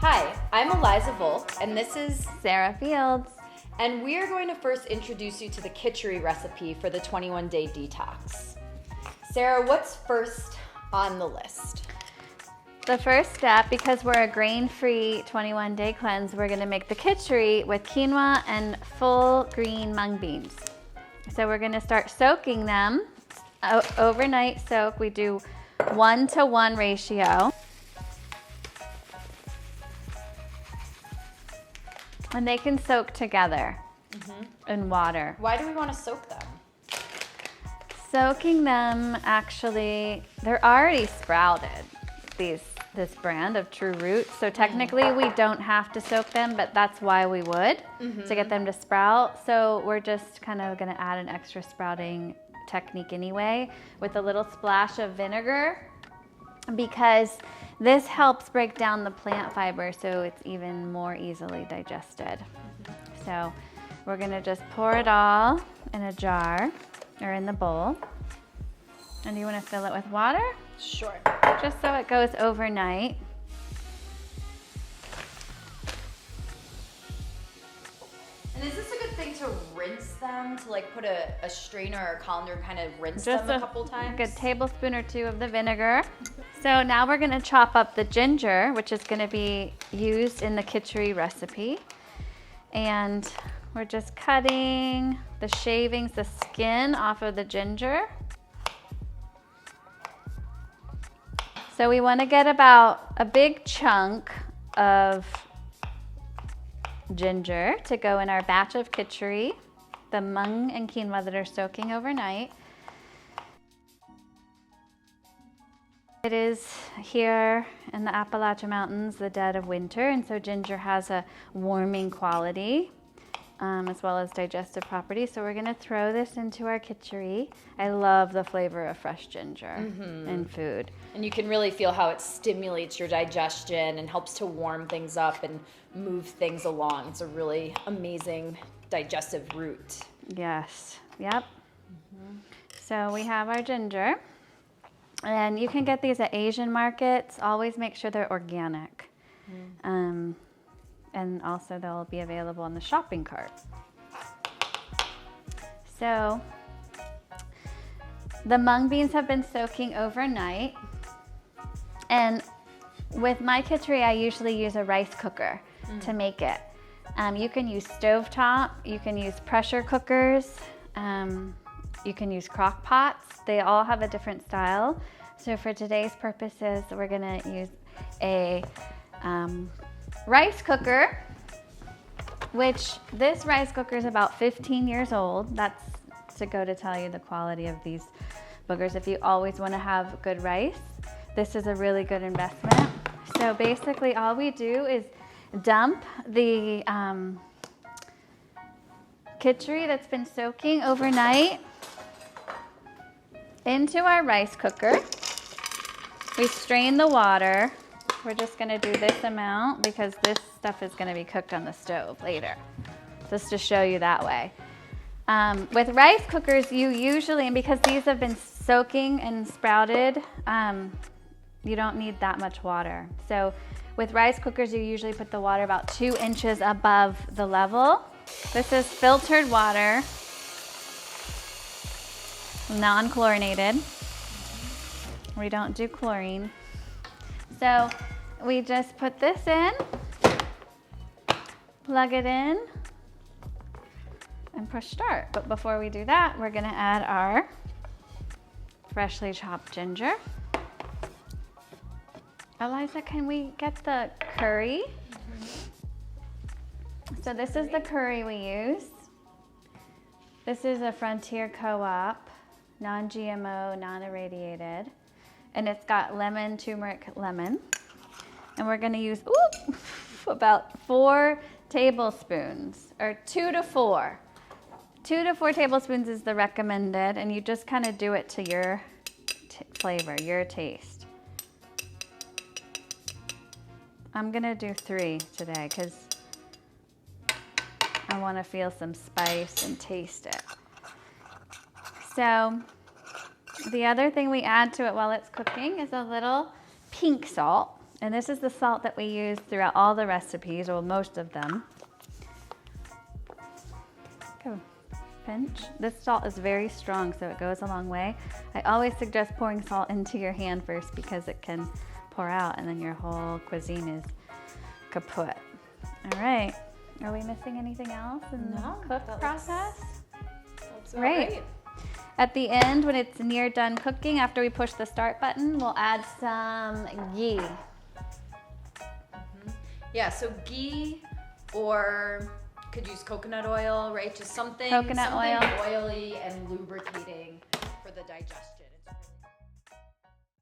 Hi, I'm Eliza Volk, and this is Sarah Fields. And we are going to first introduce you to the Kitchari recipe for the 21-day detox. Sarah, what's first on the list? The first step, because we're a grain-free 21-day cleanse, we're going to make the Kitchari with quinoa and full green mung beans. So we're going to start soaking them, overnight soak. We do 1-to-1 ratio. And they can soak together in water. Why do we want to soak them? Soaking them, actually, they're already sprouted, this brand of True Roots. So technically we don't have to soak them, but that's why we would, to get them to sprout. So we're just kind of gonna add an extra sprouting technique anyway with a little splash of vinegar, because this helps break down the plant fiber so it's even more easily digested. So we're gonna just pour it all in a jar or in the bowl. And do you wanna fill it with water? Sure. Just so it goes overnight. And is this a good thing to rinse them, to like put a strainer or a colander and kind of rinse Just them a couple times? Like a tablespoon or two of the vinegar. So now we're gonna chop up the ginger, which is gonna be used in the Kitchari recipe. And we're just cutting the shavings, the skin off of the ginger. So we wanna get about a big chunk of ginger to go in our batch of Kitchari, the mung and quinoa that are soaking overnight. It is here in the Appalachian Mountains, the dead of winter, and so ginger has a warming quality as well as digestive properties. So we're gonna throw this into our Kitchari. I love the flavor of fresh ginger in food. And you can really feel how it stimulates your digestion and helps to warm things up and move things along. It's a really amazing digestive root. Yes, yep. So we have our ginger. And you can get these at Asian markets. Always make sure they're organic. And also they'll be available in the shopping cart. So the mung beans have been soaking overnight. And with my Kitchari, I usually use a rice cooker to make it. You can use stovetop, you can use pressure cookers, you can use crock pots. They all have a different style. So for today's purposes, we're gonna use a rice cooker, which this rice cooker is about 15 years old. That's to go to tell you the quality of these boogers. If you always wanna have good rice, this is a really good investment. So basically all we do is dump the Kitchari that's been soaking overnight into our rice cooker. We strain the water. We're just gonna do this amount because this stuff is gonna be cooked on the stove later, just to show you that way. With rice cookers, you usually, and because these have been soaking and sprouted, you don't need that much water. So with rice cookers, you usually put the water about 2 inches above the level. This is filtered water, non-chlorinated. We don't do chlorine. So we just put this in, plug it in, and push start. But before we do that, we're gonna add our freshly chopped ginger. Eliza, can we get the curry? So this is the curry we use. This is a Frontier Co-op, non-GMO, non-irradiated. And it's got lemon, turmeric, lemon. And we're gonna use about 4 tablespoons, or 2 to 4. 2 to 4 tablespoons is the recommended, and you just kind of do it to your flavor, your taste. I'm gonna do 3 today because I wanna feel some spice and taste it. So the other thing we add to it while it's cooking is a little pink salt. And this is the salt that we use throughout all the recipes, or most of them. Go. Pinch. This salt is very strong, so it goes a long way. I always suggest pouring salt into your hand first because it can pour out and then your whole cuisine is kaput. All right. Are we missing anything else in the cook process? Great. At the end, when it's near done cooking, after we push the start button, we'll add some ghee. Yeah, so ghee, or could use coconut oil, right? Just something Coconut oil. oily and lubricating for the digestion.